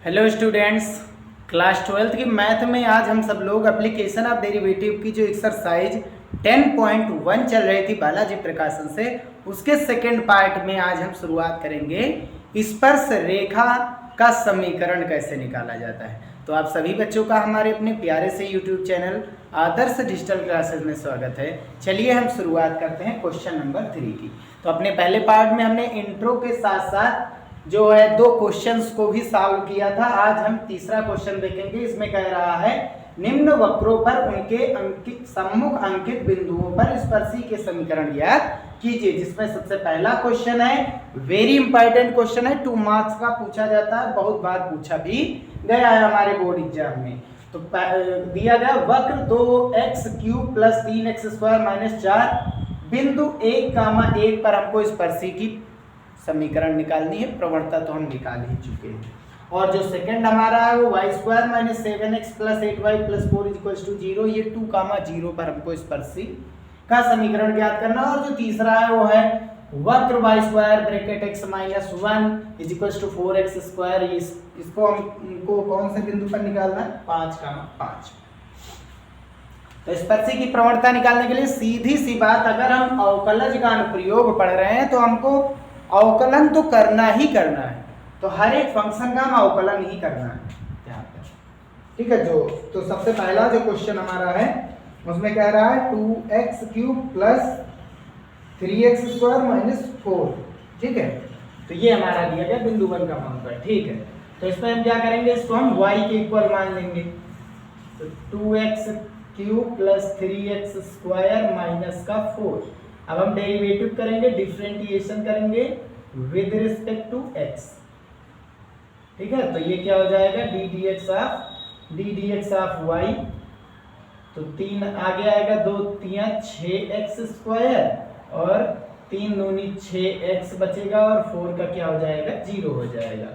Hello students, class 12th की math में आज हम सब लोग एप्लीकेशन ऑफ डेरिवेटिव की जो एक्सरसाइज 10.1 चल रही थी बालाजी प्रकाशन से, उसके सेकंड पार्ट में आज हम शुरुआत करेंगे स्पर्श रेखा का समीकरण कैसे निकाला जाता है। तो आप सभी बच्चों का हमारे अपने प्यारे से यूट्यूब चैनल आदर्श डिजिटल क्लासेस में स्वागत है। चलिए हम शुरुआत करते हैं क्वेश्चन नंबर 3 की। तो अपने पहले पार्ट में हमने इंट्रो के साथ साथ जो है 2 क्वेश्चंस को भी सॉल्व किया था। आज हम तीसरा क्वेश्चन देखेंगे। इसमें कह रहा है निम्न वक्रों पर उनके अंकित सम्मुख अंकित बिंदुओं पर स्पर्शी के समीकरण ज्ञात कीजिए। जिसमें सबसे पहला क्वेश्चन है, वेरी इंपॉर्टेंट क्वेश्चन है, 2 मार्क्स का पूछा जाता है, बहुत बार पूछा भी गया है हमारे बोर्ड एग्जाम में। तो दिया गया वक्र 2x³ + 3x² - 4 बिंदु 1, 1 पर हमको स्पर्शी की समीकरण निकालनी है। प्रवणता तो हम निकाल ही चुके हैं। और जो सेकंड हमारा है वो y² - 7x + 8y + 4 = 0, ये 2, 0 पर हमको स्पर्शी का समीकरण ज्ञात करना। और जो तीसरा है वो है वक्र y² (x - 1 = 4x²। इसको हमको कौन से बिंदु पर निकालना है? 5, 5। तो स्पर्शी की प्रवणता निकालने के लिए सीधी सी बात, अगर हम अवकलज का अनुप्रयोग पढ़ रहे हैं तो हमको अवकलन तो करना ही करना है। तो हर एक फंक्शन का हम अवकलन ही करना है यहाँ पर, ठीक है। तो सबसे पहला जो क्वेश्चन हमारा है उसमें कह रहा है 2x³ + 3x² - 4, ठीक है। तो ये हमारा दिया गया बिंदु 1 का मान पर, ठीक है। तो इसमें हम क्या करेंगे, इसको हम y के इक्वल मान लेंगे। तो 2x³ + 3x² - 4। अब हम डेरिवेटिव करेंगे, डिफरेंशिएशन करेंगे विद रिस्पेक्ट टू x, ठीक है। तो ये क्या हो जाएगा, ddx ऑफ y। तो 3 आगे आएगा, 2 3 6x² और 3 दूनी 6x बचेगा और 4 का क्या हो जाएगा, 0 हो जाएगा।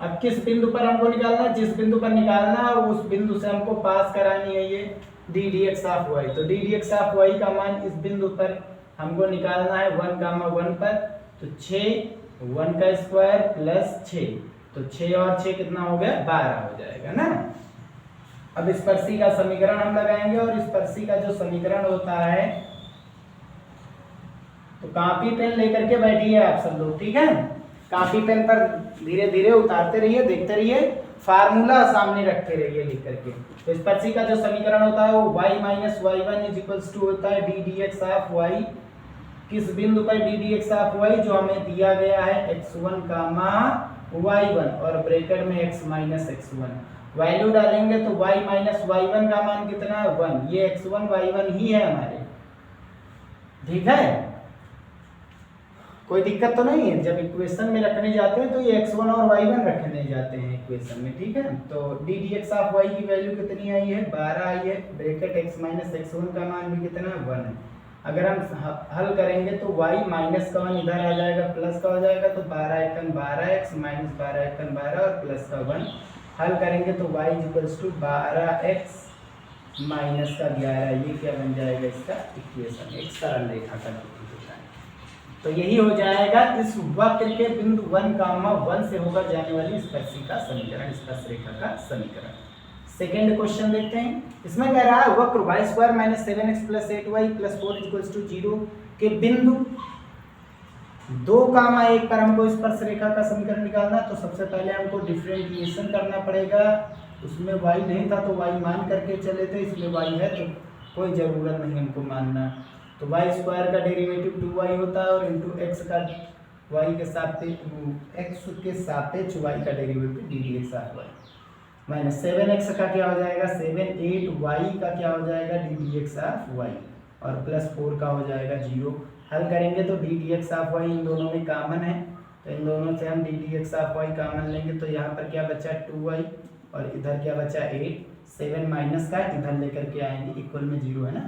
अब किस बिंदु पर हमको निकालना है, जिस बिंदु पर निकालना है उस बिंदु से हमको पास करानी है ये ddx ऑफ y। तो ddx ऑफ y का मान इस बिंदु पर हमको निकालना है 1, 1 पर। तो 6, 1 का स्क्वायर + 6, तो 6 और 6 कितना हो गया, 12 हो जाएगा ना। अब स्पर्शी का समीकरण हम लगाएंगे और स्पर्शी का जो समीकरण होता है, तो कॉपी पेन लेकर के बैठिए आप सब लोग, ठीक है। कॉपी पेन पर धीरे धीरे उतारते रहिए, देखते रहिए, फार्मूला सामने रखते रहिए लिख करके। तो स्पर्शी का जो समीकरण होता है वो y - y1 = होता है ddx ऑफ y। किस बिंदु पर ddx ऑफ y, जो हमें दिया गया है x1, y1 और ब्रैकेट में x - x1। वैल्यू डालेंगे तो y - y1 का मान कितना है, 1। ये x1 y1 ही है हमारे, ठीक है। कोई दिक्कत तो नहीं है, जब इक्वेशन में रखने जाते हैं तो ये x1 और y1 रखने जाते हैं इक्वेशन में, ठीक है। तो ddx ऑफ y की वैल्यू कितनी आई है, 12 आई है। ब्रैकेट x - x1 का मान भी कितना है, 1 है। अगर हम हल करेंगे तो y माइनस का 1 इधर आ जाएगा, प्लस का हो जाएगा। तो 12 × 1 = 12x - 12 × 1 = 12 और प्लस का 1 हल करेंगे तो y = 12x - का 11। ये क्या बन जाएगा, इसका इक्वेशन, एक सरल रेखा का होता है। तो यही हो जाएगा इस वक्र के बिंदु 1, 1 से होकर जाने वाली स्पर्शी का समीकरण, स्पर्श रेखा का समीकरण। सेकेंड क्वेश्चन देखते हैं। इसमें कह रहा है वक्र y² - 7x + 8y + 4 = 0 के बिंदु 2, 1 पर हमको स्पर्श रेखा का समीकरण निकालना। तो सबसे पहले हमको डिफरेंशिएशन करना पड़ेगा। उसमें y नहीं था तो y मान करके चले थे, इसमें y है तो कोई ज़रूरत नहीं हमको मानना। तो y² का डेरिवेटिव 2y होता है और इंटू x का y के सापेक्ष y का derivative ddx of y minus 7x का क्या हो जाएगा, 7, 8y का क्या हो जाएगा, ddx ऑफ y और प्लस 4 का हो जाएगा 0। हल करेंगे तो ddx ऑफ y इन दोनों में कॉमन है, तो इन दोनों से हम ddx ऑफ y कॉमन लेंगे। तो यहाँ पर क्या बचा, 2y और इधर क्या बचा, 8। 7 माइनस का इधर लेकर के आएंगे, इक्वल में 0 है ना,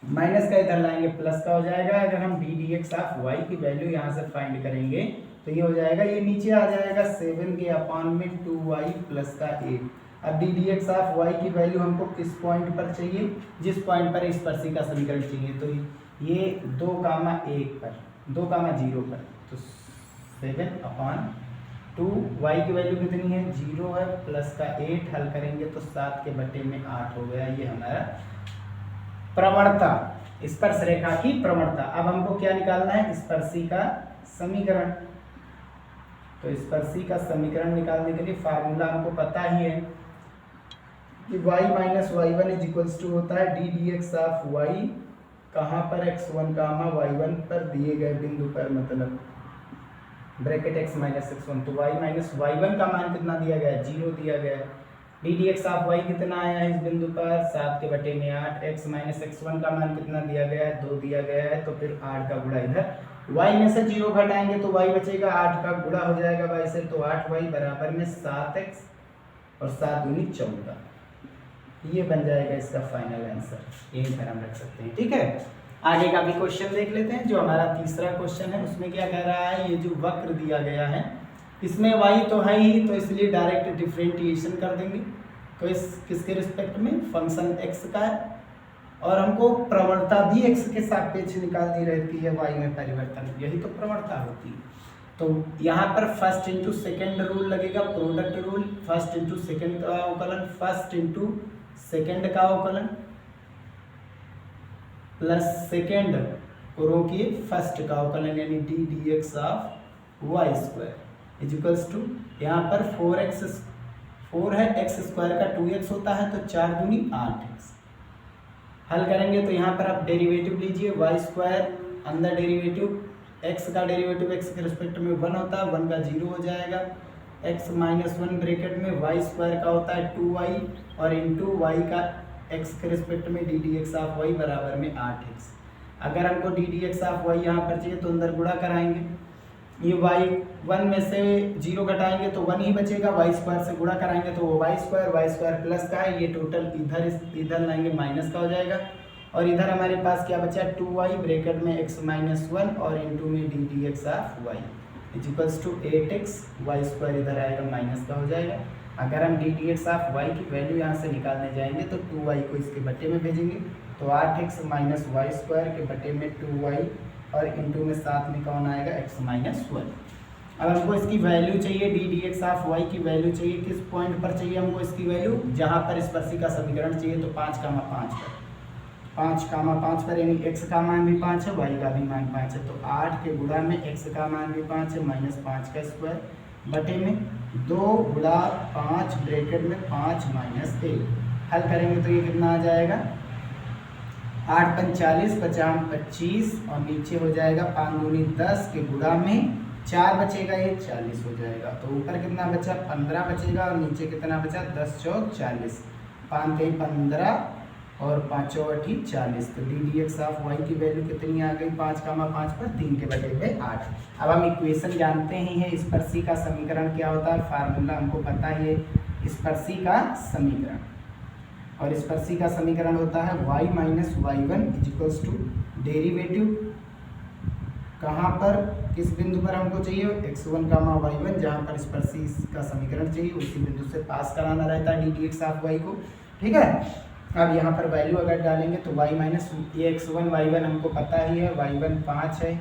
माइनस का इधर लाएंगे, प्लस का हो जाएगा। अगर हम ddx ऑफ y की वैल्यू यहाँ से फाइंड करेंगे तो ये हो जाएगा, ये नीचे आ जाएगा 7 के अपॉन में 2y प्लस का 8। अब ddx ऑफ y की वैल्यू हमको किस पॉइंट पर चाहिए, जिस पॉइंट पर स्पर्शी का समीकरण चाहिए। तो ये 2, 1 पर, 2, 0 पर, तो 7 अपॉन 2y की वैल्यू कितनी है 0 है, प्लस का 8 हल करेंगे तो 7 के बटे में 8 हो गया। ये हमारा प्रवणता, स्पर्श रेखा की प्रवणता। अब हमको क्या निकालना है, स्पर्शी का समीकरण। तो स्पर्शी का समीकरण निकालने के लिए फार्मूला हमको पता ही है कि y minus y1 is equals to होता है d D x of y, कहाँ पर x1 कामा y1 पर दिए गए बिंदु पर, मतलब ब्रैकेट x माइनस x1। तो y माइनस y1 का मान कितना दिया गया है 0 दिया गया है। D D x of y कितना आया है इस बिंदु पर 7 के बटे में 8। x माइनस x1 का मान कितना दिया गया है 2 दिया गया है। तो फिर 8 का गुणा इधर y में से 0 घटाएंगे तो y बचेगा, 8 का गुणा हो जाएगा y से, तो 8y बराबर में 7x और 7 दूनी 14। ये बन जाएगा इसका फाइनल आंसर। यही पर हम रख सकते हैं। ठीक है, आगे का भी क्वेश्चन देख लेते हैं। जो हमारा तीसरा क्वेश्चन है उसमें क्या कह रहा है, ये जो वक्र दिया गया है इसमें y तो है ही, तो इसलिए डायरेक्ट डिफरेंटिएशन कर देंगे। तो इस किसके रिस्पेक्ट में, फंक्शन x का है, और हमको प्रवणता भी x के सापेक्ष निकालनी रहती है y में परिवर्तन, यही तो प्रवणता होती है। तो यहाँ पर फर्स्ट इंटू सेकेंड रूल लगेगा, product rule. First into second का अवकलन, फर्स्ट इंटू सेकेंड का अवकलन प्लस सेकेंड को रोकिए फर्स्ट का अवकलन, यानी d D x of y square is equals to, यहाँ पर 4 है, एक्स स्क्वायर का 2x होता है, तो 4 दूनी 8x। हल करेंगे तो यहाँ पर आप डेरिवेटिव लीजिए, वाई स्क्वायर अंदर डेरिवेटिव, x का डेरिवेटिव x के रिस्पेक्ट में 1 होता है, 1 का 0 हो जाएगा। x माइनस 1 ब्रैकेट में वाई स्क्वायर का होता है 2y और इंटू वाई का x के रिस्पेक्ट में d D x of y बराबर में 8x। अगर हमको d D x of y यहाँ पर चाहिए तो अंदर गुणा कराएंगे, ये y1 में से 0 घटाएंगे तो 1 ही बचेगा, वाई स्क्वायर से गुणा कराएंगे तो वो वाई स्क्वायर प्लस का है, ये टोटल इधर लाएंगे माइनस का हो जाएगा। और इधर हमारे पास क्या बचा 2y ब्रैकेट में x माइनस 1 और इंटू में d D x of y is equals to 8x, y square इधर आएगा माइनस का हो जाएगा। अगर हम d D x of Y की वैल्यू यहाँ से निकालने जाएंगे तो 2y को इसके बटे में भेजेंगे, तो 8x माइनस वाई स्क्वायर के बटे में 2y और इंटू में साथ में कौन आएगा x माइनस 1। अब हमको इसकी वैल्यू चाहिए, d D x of Y की वैल्यू चाहिए, किस पॉइंट पर चाहिए हमको इसकी वैल्यू, जहाँ पर स्पर्शी का समीकरण चाहिए, तो 5,5 पर। 5,5 पर यानी x का मान भी 5 है, y का भी मान 5 है, तो 8 के गुणा में x का मान भी 5 है, माइनस 5 का स्क्वायर बटे में 2 गुणा 5 ब्रैकेट में 5 माइनस 1। हल करेंगे तो ये कितना आ जाएगा 8 पंच 40, 50 25 और नीचे हो जाएगा 5 दूनी 10 के गुणा में 4 बचेगा, ये 40 हो जाएगा। तो ऊपर कितना बचा 15 बचेगा और नीचे कितना बचा 10 चौक 40, 5 3 15 और 5 चौक 40। तो D D x of Y की वैल्यू कितनी आ गई 5,5 पर 3 के बटे में 8। अब हम इक्वेशन जानते ही हैं, स्पर्शी का समीकरण क्या होता है, फार्मूला हमको पता ही है स्पर्शी का समीकरण। और स्पर्शी का समीकरण होता है y minus y1 is equals to derivative, कहाँ पर किस बिंदु पर हमको चाहिए x1 कामा y1, जहाँ पर स्पर्शी का समीकरण चाहिए उसी बिंदु से पास कराना रहता है d D x of y को। ठीक है, अब यहाँ पर वैल्यू अगर डालेंगे तो y माइनस ये x1 y1 हमको पता ही है, y1 5 है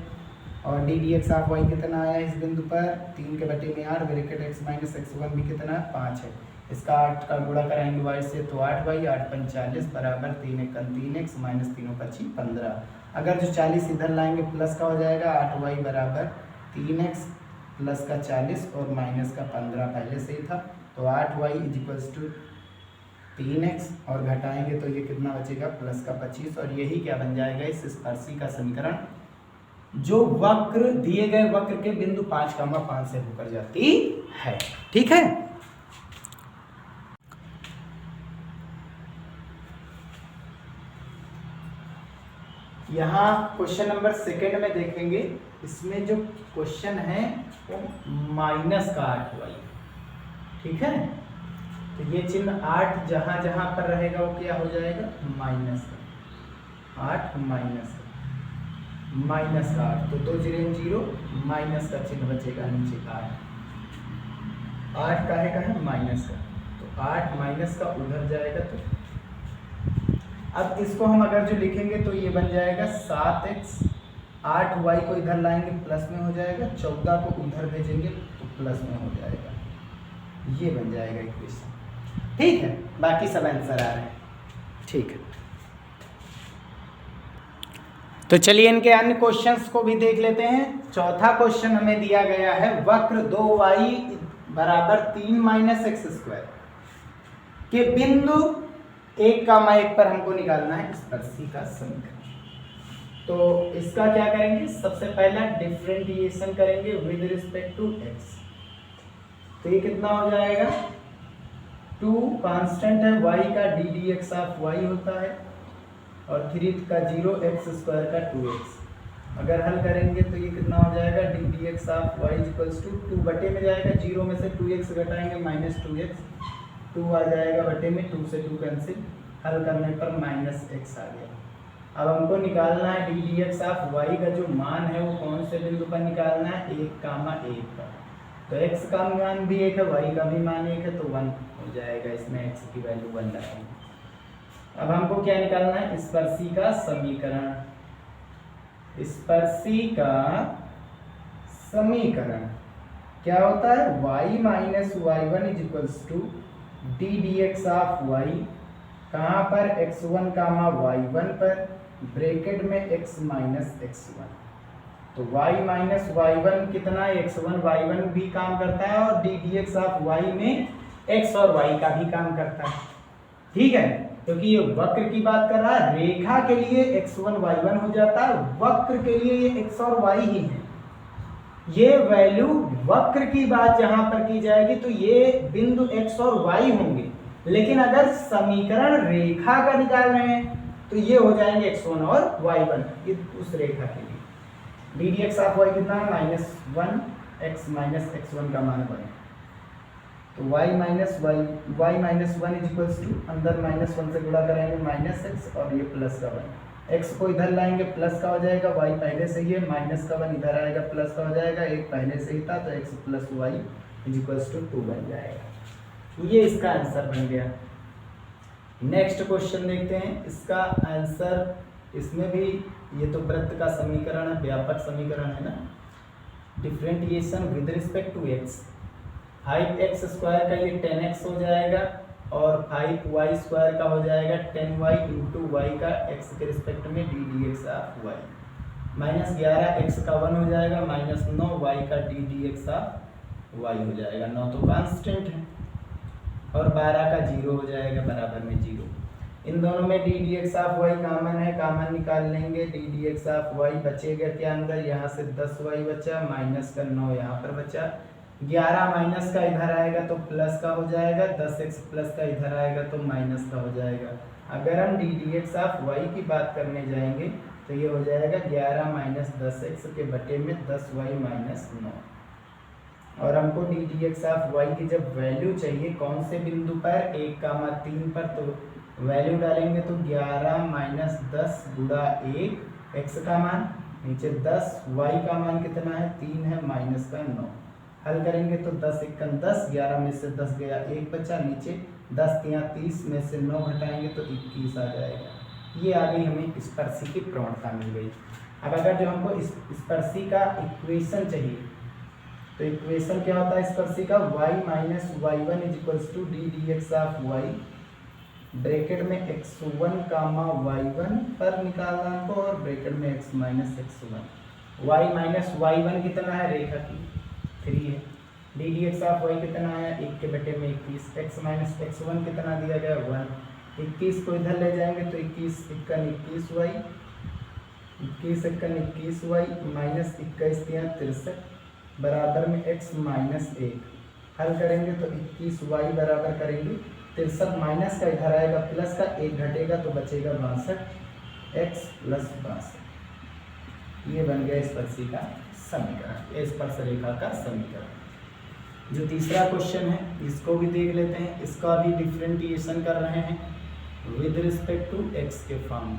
और d D x of y कितना आया इस बिंदु पर 3 के बटे में 8 ब्रैकेट x माइनस x1 भी कितना 5 है। इसका 8 का गुणा कराएंगे y से तो 8y 8 पंच 40 बराबर 3 1 3x माइनस 3 5 15। अगर जो 40 इधर लाएंगे प्लस का हो जाएगा, 8y बराबर 3x प्लस का 40 और माइनस का 15 पहले से ही था, तो 8y is equals to 3x और घटाएंगे तो ये कितना बचेगा प्लस का 25। और यही क्या बन जाएगा इस स्पर्शी का समीकरण, जो वक्र दिए गए वक्र के बिंदु 5,5 से होकर जाती है। ठीक है, यहाँ क्वेश्चन नंबर सेकंड में देखेंगे, इसमें जो क्वेश्चन है वो माइनस का 8y। ठीक है, तो ये चिन्ह 8 जहाँ जहाँ पर रहेगा वो क्या हो जाएगा माइनस का 8 माइनस का 8, तो 2 0 0 माइनस का चिन्ह बचेगा नीचे 8 का है माइनस का, तो 8 माइनस का उधर जाएगा। तो अब इसको हम अगर जो लिखेंगे तो ये बन जाएगा 7x, 8y को इधर लाएंगे प्लस में हो जाएगा, 14 को उधर भेजेंगे तो प्लस में हो जाएगा, ये बन जाएगा इक्वेशन। ठीक है, बाकी सब आंसर आ रहे हैं। ठीक है, तो चलिए इनके अन्य क्वेश्चंस को भी देख लेते हैं। चौथा क्वेश्चन हमें दिया गया है, वक्र 2y बराबर 3 माइनस एक्स स्क्वायर के बिंदु 1,1 पर हमको निकालना है स्पर्शिका समीकरण। तो इसका क्या करेंगे, सबसे पहला डिफरेंशिएशन करेंगे विद रिस्पेक्ट टू एक्स। तो ये कितना हो जाएगा, 2 कांस्टेंट है y का d D x of y होता है और 3 का 0 एक्स स्क्वायर का 2x। अगर हल करेंगे तो ये कितना हो जाएगा, d D x of y equals to 2 बटे में जाएगा, 0 में से 2x घटाएंगे माइनस 2x, 2 आ जाएगा बटे में, 2 से 2 कैंसिल, हल करने पर माइनस x आ गया। अब हमको निकालना है d D x of y का जो मान है वो कौन से बिंदु पर निकालना है, 1,1 पर। तो x का मान भी 1 है, y का भी मान 1 है, तो 1 हो जाएगा, इसमें x की वैल्यू 1 लगाएंगे। अब हमको क्या निकालना है, स्पर्शिका समीकरण। स्पर्शिका समीकरण क्या होता है, y minus y one is equals to d D x of y, कहाँ पर, x1 कामा y1 पर, ब्रैकेट में x माइनस x1। तो y माइनस y1 कितना है, x1, y1 भी काम करता है और d D x of y में x और y का भी काम करता है। ठीक है, क्योंकि ये वक्र की बात कर रहा है, रेखा के लिए x1 y1 हो जाता है, वक्र के लिए ये x और y ही है। ये वैल्यू वक्र की बात जहां पर की जाएगी तो ये बिंदु x और y होंगे, लेकिन अगर समीकरण रेखा का निकाल रहे हैं तो ये हो जाएंगे x1 और y1, ये उस रेखा के लिए। D D x of y कितना है, -1 x माइनस x1 का मान बने, तो y minus 1 is equals to, अंदर -1 से गुणा कराएंगे -x और ये प्लस का 1, x को इधर लाएंगे प्लस का हो जाएगा, y पहले से ही है, माइनस का 1 इधर आएगा प्लस का हो जाएगा, एक पहले से ही था तो x plus y is equals to 2 बन जाएगा। ये इसका आंसर बन गया। नेक्स्ट क्वेश्चन देखते हैं, इसका आंसर, इसमें भी ये तो वृत्त का समीकरण है, व्यापक समीकरण है ना। Differentiation with respect to x, 5x square का ये 10x हो जाएगा और 5y स्क्वायर का हो जाएगा 10y इंटू वाई का x के रिस्पेक्ट में d D x of y, minus 11x का 1 हो जाएगा, माइनस 9y का d D x of y हो जाएगा। 9 तो कांस्टेंट है और 12 का 0 हो जाएगा बराबर में 0। इन दोनों में d D x of y common है, कॉमन निकाल लेंगे, d D x of y बचेगा क्या अंदर, यहाँ से 10y बचा, माइनस का 9 यहाँ पर बचा, 11 माइनस का इधर आएगा तो प्लस का हो जाएगा, 10x प्लस का इधर आएगा तो माइनस का हो जाएगा। अगर हम d D x of Y की बात करने जाएंगे तो ये हो जाएगा 11 माइनस 10x के बटे में 10y माइनस 9। और हमको d D x of Y की जब वैल्यू चाहिए कौन से बिंदु पर, 1,3 पर, तो वैल्यू डालेंगे तो 11 माइनस 10 गुणा 1, x का मान, नीचे 10, y का मान कितना है 3 है, माइनस का 9। हल करेंगे तो 10 × 10, 11 में से 10 गया 1 बचा, नीचे 10 × 30 में से 9 घटाएंगे तो 21 आ जाएगा। ये आ गई हमें स्पर्शी की प्रवणता मिल गई। अब अगर जो हमको स्पर्शी का इक्वेशन चाहिए तो इक्वेशन क्या होता है स्पर्शी का, y minus y1 is equals to d D x of y, bracket में x1 कामा y1 पर निकालना हमको और ब्रैकेट में x minus x1। y minus y1 कितना है, रेखा की 3 है, d D x of y कितना है, 1 के बटे में 21, x माइनस x1 कितना दिया गया 1, 21 को इधर ले जाएंगे तो 21 × 21y, 21 × 21y माइनस 21 × 63 बराबर में x माइनस 1। हल करेंगे तो 21y बराबर करेंगे 63, माइनस का इधर आएगा प्लस का, 1 घटेगा तो बचेगा 62, x प्लस 62। ये बन गया स्पर्शी का समीकरण, स्पर्श रेखा का समीकरण। जो तीसरा क्वेश्चन है इसको भी देख लेते हैं, इसका भी डिफरेंशिएशन कर रहे हैं विद रिस्पेक्ट टू x के फॉर्म।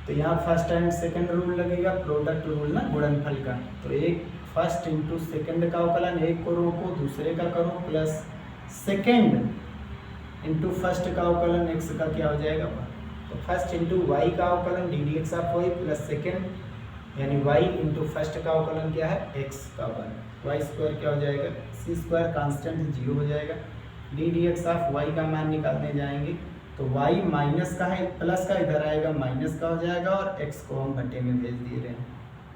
तो यहाँ फर्स्ट एंड सेकंड रूल लगेगा, प्रोडक्ट रूल ना, गुणनफल का। तो एक फर्स्ट इंटू सेकंड का अवकलन, एक को रोको दूसरे का करो, प्लस सेकंड इंटू फर्स्ट का अवकलन x का क्या हो जाएगा 1। तो फर्स्ट इंटू वाई का अवकलन d D x of y plus second यानी y इंटू फर्स्ट का अवकलन क्या है x का वन, वाई स्क्वायर क्या हो जाएगा सी स्क्वायर कांस्टेंट 0 हो जाएगा। D D x of y का मान निकालने जाएंगे तो y माइनस का है, प्लस का इधर आएगा माइनस का हो जाएगा और x को हम बटे में भेज दे रहे हैं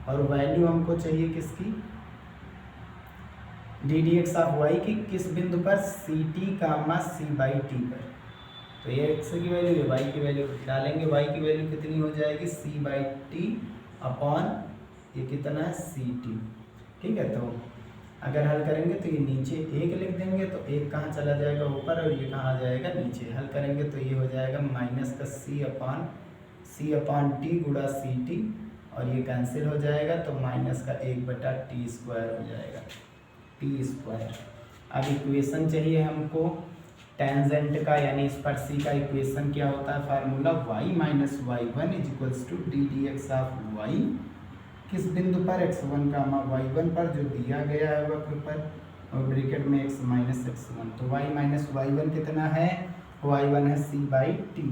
और वैल्यू हमको चाहिए किसकी d D x of Y की किस बिंदु पर c t comma c by t पर। तो ये एक्स की वैल्यू है, वाई की वैल्यू डालेंगे, वाई की वैल्यू कितनी हो जाएगी सी बाई टी अपॉन ये कितना है सी टी। ठीक है, तो अगर हल करेंगे तो ये नीचे एक लिख देंगे तो एक कहाँ चला जाएगा ऊपर और ये कहाँ आ जाएगा नीचे। हल करेंगे तो ये हो जाएगा माइनस का सी अपॉन टी गुणा सी टी और ये कैंसिल हो जाएगा तो माइनस का 1/t स्क्वायर हो जाएगा टी स्क्वायर। अब इक्वेशन चाहिए हमको टेंजेंट का यानी स्पर्शी का। इक्वेशन क्या होता है formula y minus y one is equals to d D x of y किस बिंदु पर x1 कामा y1 पर जो दिया गया है वक्र पर और ब्रैकेट में x माइनस x1। तो y माइनस y1 कितना है y1 है c by t,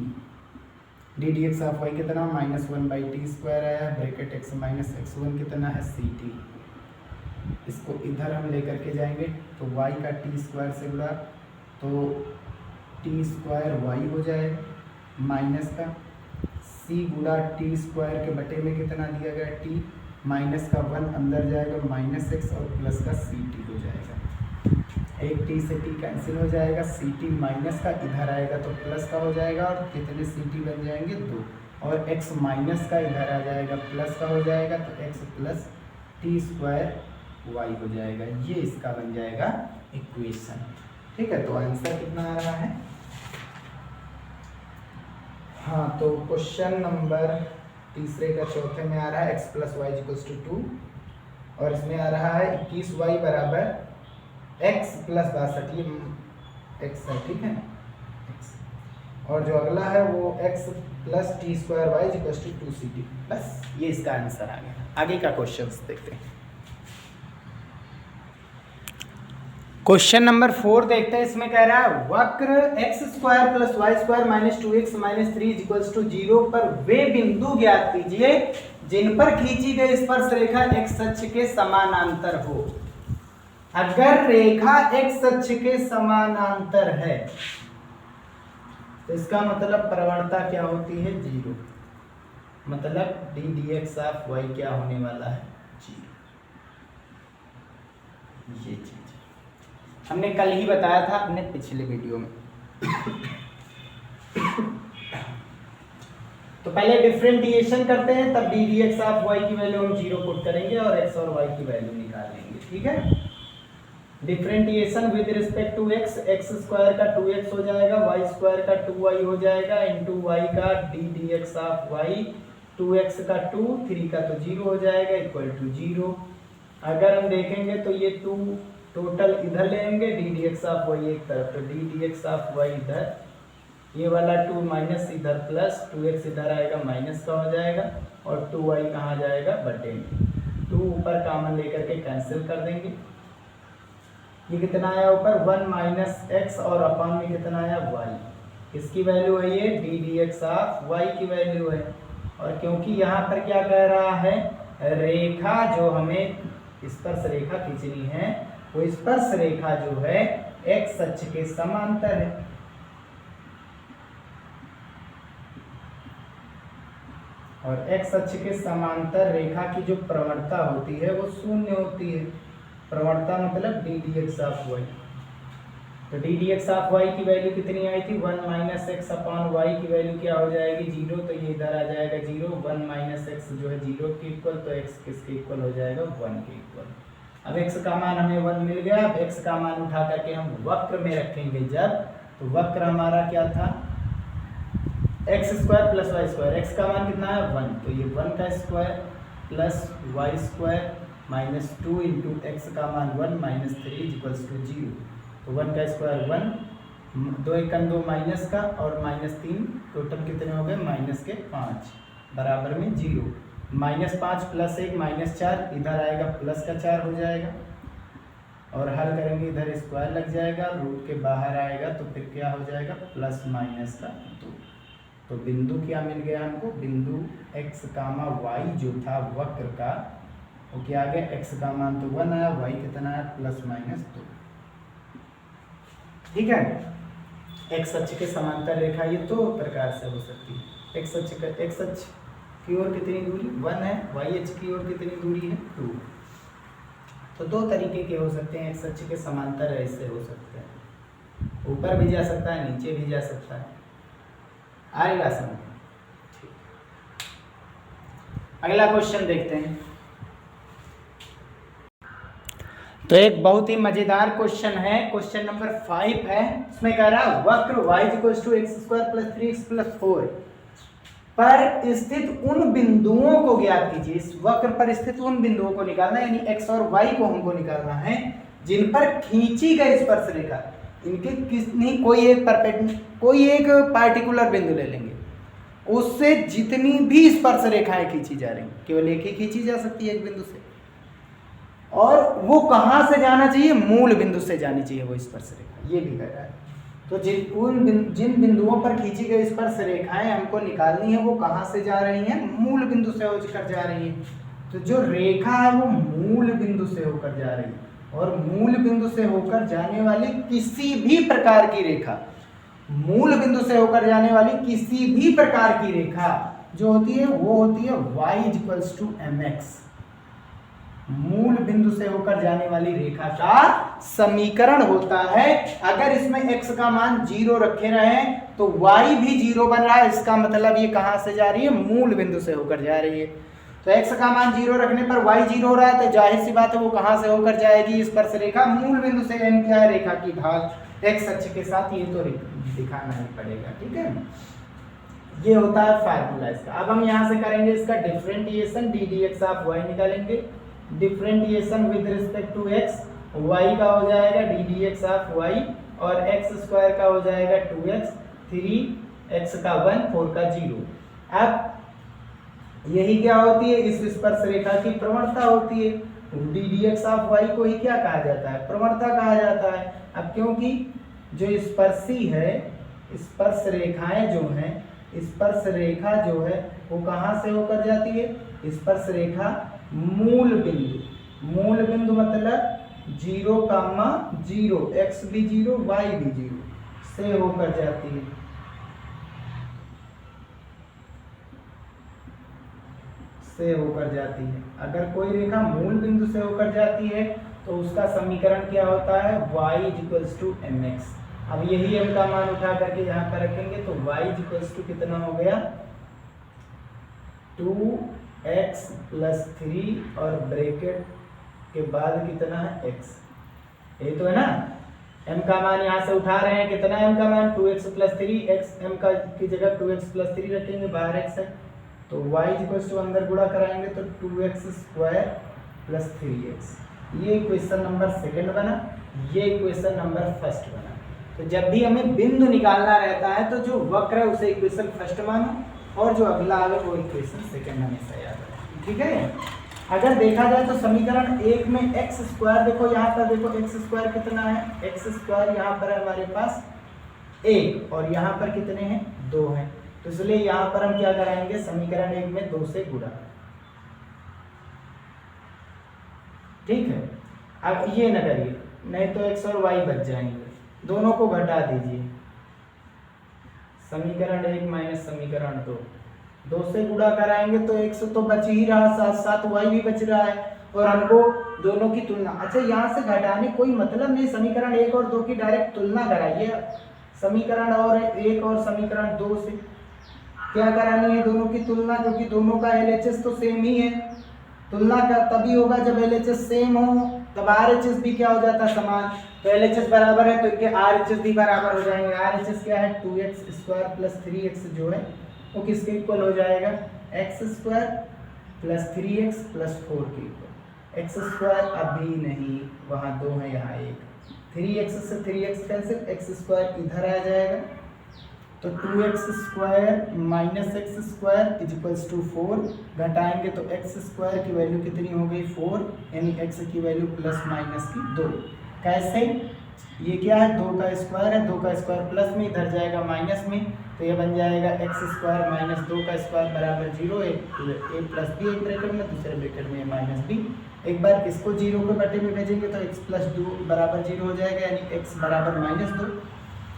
d D x of y कितना -1/t स्क्वायर है, ब्रैकेट x माइनस x1 कितना है सी टी। इसको इधर हम लेकर के जाएंगे तो y का t स्क्वायर से गुणा तो t स्क्वायर y हो जाएगा माइनस का c गुणा t स्क्वायर के बटे में कितना दिया गया t माइनस का 1 अंदर जाएगा माइनस x और प्लस का सी टी हो जाएगा। एक t से t कैंसिल हो जाएगा, सी टी माइनस का इधर आएगा तो प्लस का हो जाएगा और कितने सी टी बन जाएंगे 2 और x माइनस का इधर आ जाएगा प्लस का हो जाएगा तो x plus t square y हो जाएगा। ये इसका बन जाएगा इक्वेशन। ठीक है, तो आंसर कितना आ रहा है। हाँ, तो क्वेश्चन नंबर तीसरे का चौथे में आ रहा है x plus y equals to 2 और इसमें आ रहा है 21y बराबर x प्लस 62 ये x है। ठीक है x और जो अगला है वो x plus t square y equals to 2ct। बस ये इसका आंसर आ गया। आगे का क्वेश्चन देखते हैं। क्वेश्चन नंबर 4 देखते हैं। इसमें कह रहा है वक्र x square plus y square minus 2x minus 3 equals to 0 पर वे बिंदु ज्ञात कीजिए जिन पर खींची गई स्पर्श रेखा x अक्ष के समानांतर हो। अगर रेखा x अक्ष के समानांतर है तो इसका मतलब प्रवणता क्या होती है 0, मतलब D D x of y क्या होने वाला है 0। ये चीज हमने कल ही बताया था अपने पिछले वीडियो में। तो पहले डिफरेंशिएशन करते हैं तब d D x of Y की वैल्यू हम 0 पुट करेंगे और x और y की वैल्यू निकाल लेंगे। ठीक है, differentiation with respect to x, x square का 2x हो जाएगा, y स्क्वायर का 2y हो जाएगा इनटू y का d D x of y 2x का 2, 3 का तो 0 हो जाएगा इक्वल टू 0। अगर हम देखेंगे तो ये 2 टोटल इधर लेंगे d D x of y एक तरफ तो D D x of y इधर, ये वाला 2 माइनस इधर प्लस 2x इधर आएगा माइनस का हो जाएगा और 2y कहाँ जाएगा बटे में। 2 ऊपर कॉमन लेकर के कैंसिल कर देंगे। ये कितना आया ऊपर 1 माइनस एक्स और अपॉन में कितना आया y। किसकी वैल्यू है ये d D x of Y की वैल्यू है। और क्योंकि यहाँ पर क्या कह रहा है रेखा जो हमें स्पर्श रेखा खींचनी है वो स्पर्श रेखा जो है x अक्ष के समांतर है। और x अक्ष के समांतर रेखा की जो प्रवणता होती है वो 0 होती है। प्रवणता मतलब D D x of Y. तो D D x of Y की वैल्यू कितनी आई थी 1 माइनस एक्स अपॉन वाई की वैल्यू क्या हो जाएगी 0, तो ये इधर आ जाएगा 0। 1 माइनस एक्स जो है 0 के इक्वल तो x किसके इक्वल हो जाएगा 1 के इक्वल। अब x का मान हमें 1 मिल गया। अब x का मान उठा करके हम वक्र में रखेंगे जब, तो वक्र हमारा क्या था x square plus y square. x का मान कितना है 1, तो ये 1 का square plus y square minus 2 into x का मान 1 माइनस 3 इक्वल्स टू 0। तो 1 का स्क्वायर 1, 2 1 2 माइनस का और माइनस 3 टोटल कितने हो गए माइनस के 5 बराबर में 0। -5 प्लस 1 -4 इधर आएगा प्लस का 4 हो जाएगा और हल करेंगे इधर स्क्वायर लग जाएगा, रूट के बाहर आएगा तो फिर क्या हो जाएगा प्लस माइनस का 2। तो बिंदु क्या मिल गया हमको, बिंदु x कामा y जो था वक्र का, वो क्या आ गया, x का मान तो 1 आया, y कितना आया ±2। ठीक है, x अक्ष के समांतर रेखा ये दो प्रकार से हो सकती है। x अक्ष की ओर कितनी दूरी 1 है, y अक्ष की ओर कितनी दूरी है 2। तो दो तरीके के हो सकते हैं, x अक्ष के समांतर ऐसे हो सकते हैं, ऊपर भी जा सकता है, नीचे भी जा सकता है। आएगा समझ। अगला क्वेश्चन देखते हैं। तो एक बहुत ही मजेदार क्वेश्चन है, क्वेश्चन नंबर 5 है। इसमें कह रहा है वक्र y = x² + 3x + 4 पर स्थित उन बिंदुओं को ज्ञात कीजिए। इस वक्र पर स्थित उन बिंदुओं को निकालना है, यानी x और y को हमको निकालना है जिन पर खींची गई स्पर्श रेखा, इनके कितनी कोई एक पार्टिकुलर बिंदु ले लेंगे, उससे जितनी भी स्पर्श रेखाएं खींची जा रही, केवल एक ही खींची जा सकती है एक बिंदु से, और वो कहां से जाना चाहिए, मूल बिंदु से जानी चाहिए वो स्पर्श रेखा। ये भी कह रहा है। तो जिन बिंदुओं पर खींची गई स्पर्श रेखाएं हमको निकालनी है, वो कहां से जा रही हैं, मूल बिंदु से होकर जा रही है। तो जो रेखा है वो मूल बिंदु से होकर जा रही है, और मूल बिंदु से होकर जाने वाली किसी भी प्रकार की रेखा, मूल बिंदु से होकर जाने वाली किसी भी प्रकार की रेखा जो होती है वो होती है y = mx। मूल बिंदु से होकर जाने वाली रेखा का समीकरण होता है, अगर इसमें x का मान 0 रखे रहे तो y भी 0 बन रहा है, इसका मतलब ये कहां से जा रही है, मूल बिंदु से होकर जा रही है। तो x का मान 0 रखने पर y 0 हो रहा है, तो जाहिर सी बात है वो कहां से होकर जाएगी, स्पर्श रेखा मूल बिंदु से। m क्या है, रेखा की ढाल x अक्ष के साथ, ये तो दिखाना ही पड़ेगा। ठीक है, ये होता है फार्मूला इसका। अब हम यहां से करेंगे इसका differentiation, d dx of y निकालेंगे। Differentiation with respect to x, y का हो जाएगा d dx ऑफ y, और x² का हो जाएगा 2x, 3x का 1, 4 का 0। अब यही क्या होती है, इस स्पर्श रेखा की प्रवणता होती है। d dx ऑफ y को ही क्या कहा जाता है, प्रवणता कहा जाता है। अब क्योंकि जो स्पर्शी है, स्पर्श रेखाएं जो हैं, स्पर्श रेखा जो है वो कहां से होकर जाती है, स्पर्श रेखा मूल बिंदु मतलब 0,0, x भी 0 y भी 0 से होकर जाती है। अगर कोई रेखा मूल बिंदु से होकर जाती है तो उसका समीकरण क्या होता है, y = mx। अब यही m का मान उठा करके यहाँ पर रखेंगे तो y कितना हो गया, 2x + 3 और ब्रैकेट के बाद कितना है x, ये तो है ना। m का मान यहाँ से उठा रहे हैं, कितना है m का मान, 2x + 3, x m का की जगह 2x + 3 रखेंगे, बाहर x है, तो y अंदर गुणा कराएंगे तो 2x² + 3x। ये इक्वेशन नंबर 2 बना, ये इक्वेशन नंबर 1 बना। तो जब भी हमें बिंदु निकालना रहता है तो जो वक्र है उसे इक्वेशन 1 मानो, और जो अगला आवे वो इक्वेशन 2 हमेशा याद रखें। ठीक है, अगर देखा जाए तो समीकरण 1 में x², देखो यहाँ पर देखो x² कितना है, x² यहाँ पर है हमारे पास 1, और यहाँ पर कितने हैं, 2 हैं। तो इसलिए यहाँ पर हम क्या कराएंगे, समीकरण 1 में 2 से गुणा। ठीक है, अब ये न करिए, नहीं तो x और y बच जाएंगे, दोनों को घटा दीजिए। समीकरण 1 - समीकरण 2 से गुणा कराएंगे तो x तो बच ही रहा, साथ साथ y भी बच रहा है, और हमको दोनों की तुलना, अच्छा यहाँ से घटाने कोई मतलब नहीं, समीकरण 1 और 2 की डायरेक्ट तुलना कराइए। समीकरण 1 और समीकरण 2 से क्या करानी है, दोनों की तुलना, क्योंकि दोनों का LHS तो सेम ही है। तुलना का तभी होगा जब LHS सेम हो, तब RHS भी क्या हो जाता है, समान। तो LHS बराबर है तो इनके RHS भी बराबर हो जाएंगे। RHS क्या है, 2x² + 3x जो है वो किसके इक्वल हो जाएगा, x² + 3x + 4 के इक्वल। x² अभी नहीं, वहाँ 2 है, यहाँ 1, 3x से 3x कैंसिल, x² इधर आ जाएगा, तो 2x² - x² = 4, घटाएंगे तो x² की वैल्यू कितनी हो गई, 4, यानी x की वैल्यू ± की 2। कैसे, ये क्या है 2 का स्क्वायर है, 2 का स्क्वायर प्लस में इधर जाएगा माइनस में, तो ये बन जाएगा एक्स स्क्वायर माइनस 2 का स्क्वायर बराबर 0, ए प्लस बी एक ब्रैकेट में, दूसरे ब्रैकेट में माइनस बी। एक बार इसको 0 के बटे में भेजेंगे तो x प्लस 2 बराबर 0 हो जाएगा, यानी x बराबर माइनस 2।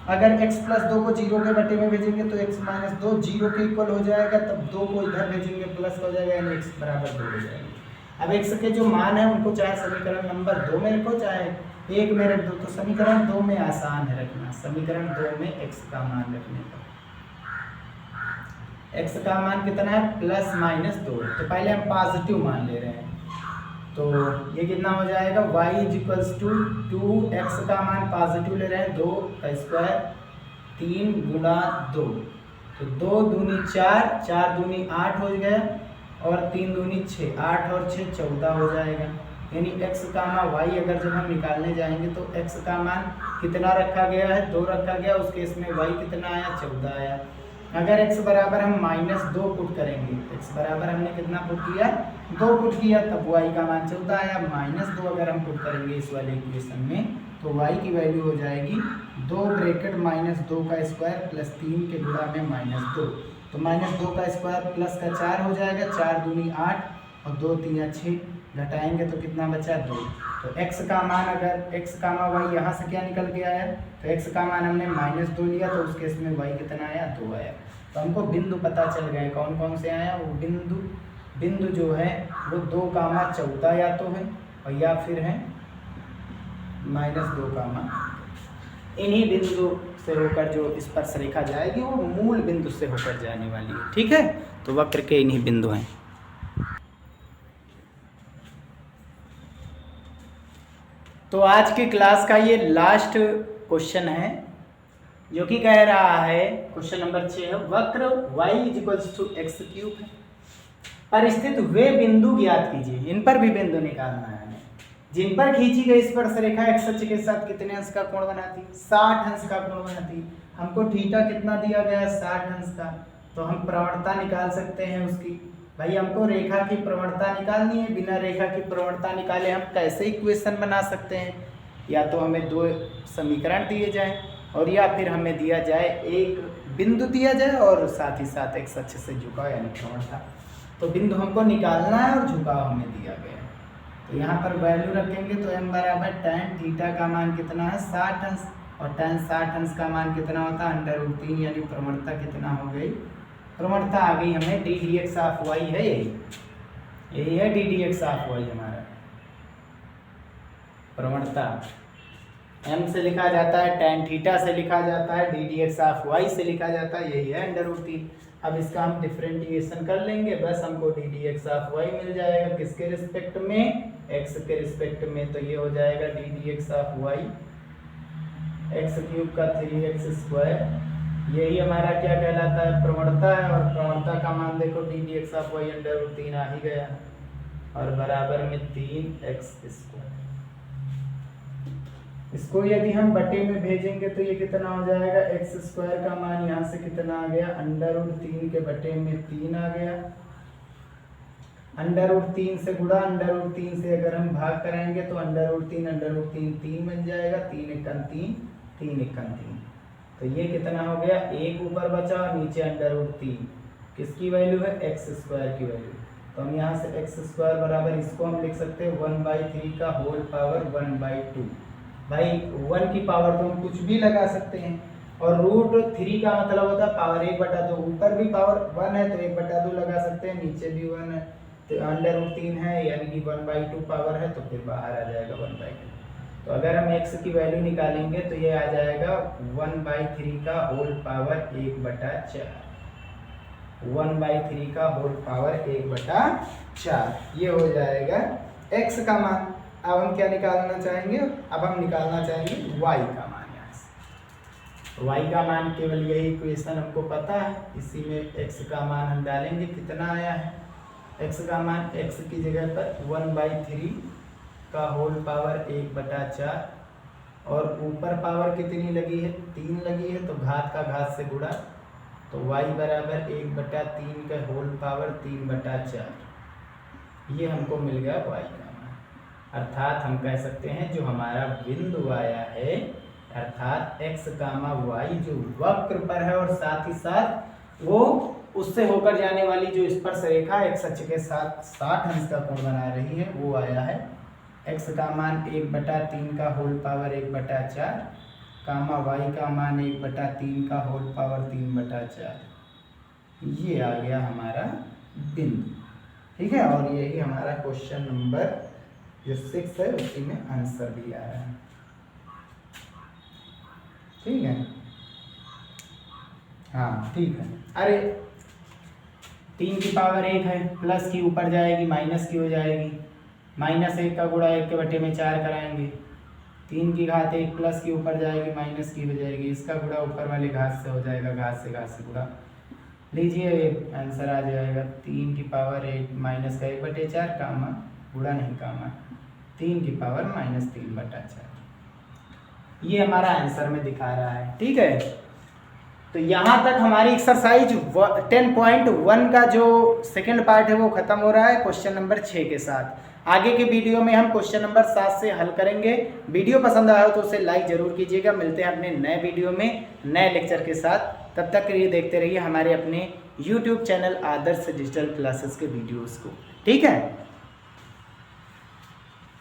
अगर x प्लस 2 को 0 के बटे में भेजेंगे तो x माइनस 2 0 के इक्वल हो जाएगा, तब 2 को इधर भेजेंगे प्लस हो जाएगा, यानी x बराबर 2 हो जाएगा। अब x के जो मान है उनको चाहे समीकरण नंबर 2 में रखो चाहे 1 में रख दो, तो समीकरण 2 में आसान है रखना। समीकरण 2 में x का मान रखने पर x का मान कितना है, प्लस माइनस 2, तो पहले हम पॉजिटिव मान ले रहे हैं, तो ये कितना हो जाएगा y इक्वल्स टू 2x का मान पॉजिटिव ले रहे हैं, 2 का स्क्वायर 3 गुणा 2, तो 2 दूनी 4, 4 दूनी 8 हो गया, और 3 दूनी 6, 8 और 6 14 हो जाएगा। यानी x का मान y अगर जब हम निकालने जाएंगे तो x का मान कितना रखा गया है, 2 रखा गया, उस केस में y कितना आया, 14 आया। अगर x बराबर हम माइनस 2 पुट करेंगे, x बराबर हमने कितना पुट किया, 2 पुट किया, तब y का मान 14 आया। माइनस 2 अगर हम पुट करेंगे इस वाले इक्वेशन में तो y की वैल्यू हो जाएगी 2 ब्रैकेट माइनस 2 का स्क्वायर प्लस 3 के गुणा में माइनस 2, तो माइनस 2 का स्क्वायर प्लस का 4 हो जाएगा, 4 दूनी 8 और 2 3 6, घटाएंगे तो कितना बचा 2। तो x का मान अगर x का मान y यहाँ से क्या निकल के आया, तो x का मान हमने माइनस 2 लिया, तो उस केस में y कितना आया, 2 आया। तो हमको बिंदु पता चल गए कौन कौन से आया, वो बिंदु जो है वो 2 कामा 14 या तो है, और या फिर है माइनस 2 कामा। इन्हीं बिंदु से होकर जो स्पर्श रेखा जाएगी वो मूल बिंदु से होकर जाने वाली है, ठीक है। तो वक्र के इन्हीं बिंदु हैं। तो आज की क्लास का ये लास्ट क्वेश्चन है, जो कि कह रहा है क्वेश्चन नंबर 6 है, वक्र y = x³ है, पर स्थित वे बिंदु ज्ञात कीजिए। इन पर भी बिंदु निकालना है, जिन पर खींची गई स्पर्श रेखा x अक्ष के साथ कितने अंश का कोण बनाती, 60 अंश का कोण बनाती। हमको थीटा कितना दिया गया, 60 अंश का, तो हम प्रवणता निकाल सकते हैं उसकी। भाई हमको रेखा की प्रवणता निकालनी है, बिना रेखा की प्रवणता निकाले हम कैसे इक्वेशन बना सकते हैं, या तो हमें 2 समीकरण दिए जाएं और या फिर हमें दिया जाए एक बिंदु दिया जाए और साथ ही साथ x अक्ष से झुकाव यानी प्रवणता। तो बिंदु हमको निकालना है और झुकाव हमें दिया गया है, तो यहाँ पर वैल्यू रखेंगे तो m बराबर tan थीटा का मान कितना है, 60 अंश, और tan 60 अंश का मान कितना होता है, √3, यानी प्रवणता कितना हो गई, प्रवणता आ गई हमें d dx ऑफ y है, यही है d dx ऑफ y हमारा प्रवणता। m से लिखा जाता है, tan थीटा से लिखा जाता है, d dx ऑफ y से लिखा जाता है, यही है √3। अब इसका हम डिफरेंशिएशन कर लेंगे, बस हमको d dx ऑफ y मिल जाएगा, किसके रिस्पेक्ट में, x के रिस्पेक्ट में, तो ये हो जाएगा d dx of y x³ का 3x², यही हमारा क्या कहलाता है, प्रवणता है। और प्रवणता का मान देखो d dx ऑफ y √3 आ ही गया, और बराबर में 3x²। इसको यदि हम बटे में भेजेंगे तो ये कितना हो जाएगा, x² का मान यहाँ से कितना आ गया, √3 के बटे में 3 आ गया, √3 से गुणा, √3 से अगर हम भाग कराएंगे तो √3 3 बन जाएगा, 3 एकम 3, 3 एकम 3, तो ये कितना हो गया, 1 ऊपर बचा और नीचे √3, किसकी वैल्यू है, x² की वैल्यू। तो हम यहाँ से x² बराबर इसको हम लिख सकते हैं 1/3 का होल पावर 1/2। भाई 1 की पावर तो हम कुछ भी लगा सकते हैं, और √3 का मतलब होता है पावर 1/2, ऊपर भी पावर 1 है तो 1/2 लगा सकते हैं, नीचे भी 1 है, तो √3 है यानी कि 1/2 पावर है, तो फिर बाहर आ जाएगा 1/2। तो अगर हम x की वैल्यू निकालेंगे तो ये आ जाएगा 1/3 का होल पावर 1/4, 1/3 का होल पावर 1/4, ये हो जाएगा x का मान। अब हम क्या निकालना चाहेंगे, अब हम निकालना चाहेंगे y का मान। यहाँ से y का मान केवल यही इक्वेशन हमको पता है, इसी में x का मान हम डालेंगे, कितना आया है, x का मान x की जगह पर 1/3 का होल पावर 1/4, और ऊपर पावर कितनी लगी है, 3 लगी है, तो घात का घात से गुणा, तो y बराबर 1/3 का होल पावर 3/4, ये हमको मिल गया y का मान। अर्थात हम कह सकते हैं जो हमारा बिंदु आया है अर्थात x, y जो वक्र पर है और साथ ही साथ वो उससे होकर जाने वाली जो स्पर्श रेखा x अक्ष के साथ 60 अंश का कोण बना रही है वो आया है x का मान 1/3 का होल पावर 1/4 कामा y का मान 1/3 का होल पावर 3/4। ये आ गया हमारा बिंदु। ठीक है, और यही हमारा क्वेश्चन नंबर जो 6 है उसी में आंसर भी आ रहा है। ठीक है, हाँ ठीक है। अरे 3 की पावर 1 है, प्लस की ऊपर जाएगी माइनस की हो जाएगी, -1 का गुणा 1/4 कराएंगे, 3 की घात 1 प्लस की ऊपर जाएगी माइनस की हो जाएगी, इसका गुणा ऊपर वाले घात से हो जाएगा, घात से गुणा, लीजिए आंसर आ जाएगा 3 की पावर 8 माइनस का 1/4 कामा गुणा नहीं कामा 3 की पावर -3/4। ये हमारा आंसर में दिखा रहा है। ठीक है, तो यहाँ तक हमारी एक्सरसाइज 10.1 का जो सेकंड पार्ट है वो खत्म हो रहा है क्वेश्चन नंबर 6 के साथ। आगे के वीडियो में हम क्वेश्चन नंबर 7 से हल करेंगे। वीडियो पसंद आया हो तो उसे लाइक जरूर कीजिएगा। मिलते हैं अपने नए वीडियो में नए लेक्चर के साथ, तब तक के लिए देखते रहिए हमारे अपने YouTube चैनल आदर्श डिजिटल क्लासेस के वीडियोज़ को। ठीक है।